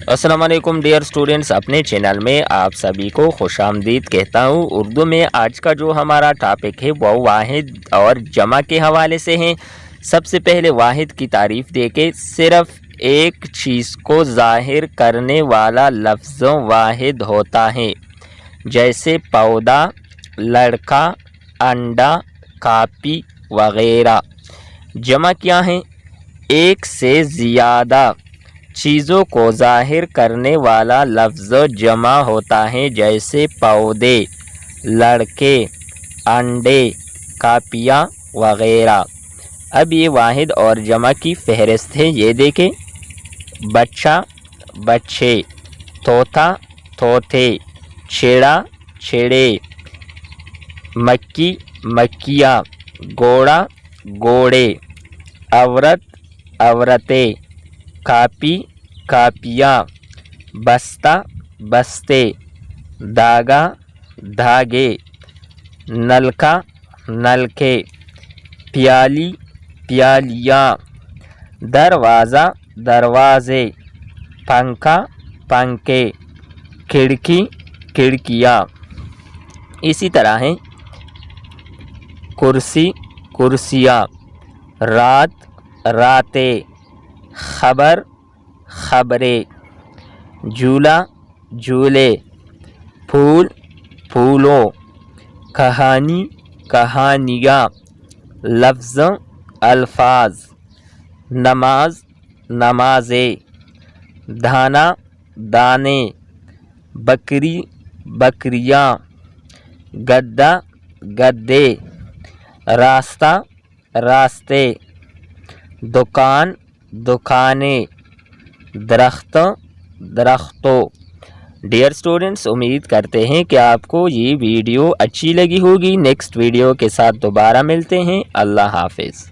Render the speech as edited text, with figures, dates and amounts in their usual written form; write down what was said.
अस्सलाम वालेकुम dear students, अपने चैनल में आप सभी को खुश आमदीद कहता हूँ। उर्दू में आज का जो हमारा टॉपिक है वो वाहिद और जमा के हवाले से है। सबसे पहले वाहिद की तारीफ़ देके सिर्फ़ एक चीज़ को ज़ाहिर करने वाला लफ्ज़ वाहिद होता है, जैसे पौधा, लड़का, अंडा, कापी वग़ैरह। जमा क्या है? एक से ज़्यादा चीज़ों को ज़ाहिर करने वाला लफ्ज़ जमा होता है, जैसे पौधे, लड़के, अंडे, कापियाँ वग़ैरह। अब ये वाहिद और जमा की फ़हरिस्त है, ये देखें। बच्चा, बच्चे, तोता, तोते, छेड़ा, छेड़े, मक्की, मक्कियाँ, घोड़ा, घोड़े, औरत, औरतें, कापी, कापियाँ, बस्ता, बस्ते, धागा, धागे, नलका, नलके, प्याली, प्यालियाँ, दरवाज़ा, दरवाज़े, पंखा, पंखे, खिड़की, खिड़कियाँ। इसी तरह है कुर्सी, कुर्सियाँ, रात, रातें, खबर, खबरें, झूला, झूले, फूल, फूलों, कहानी, कहानियाँ, लफ्ज़, अल्फाज, नमाज, नमाज़ें, दाना, दाने, बकरी, बकरियाँ, गद्दा, गद्दे, रास्ता, रास्ते, दुकान, दुकानें, दरख्त, दरख्तों। डियर स्टूडेंट्स, उम्मीद करते हैं कि आपको ये वीडियो अच्छी लगी होगी। नेक्स्ट वीडियो के साथ दोबारा मिलते हैं। अल्लाह हाफिज़।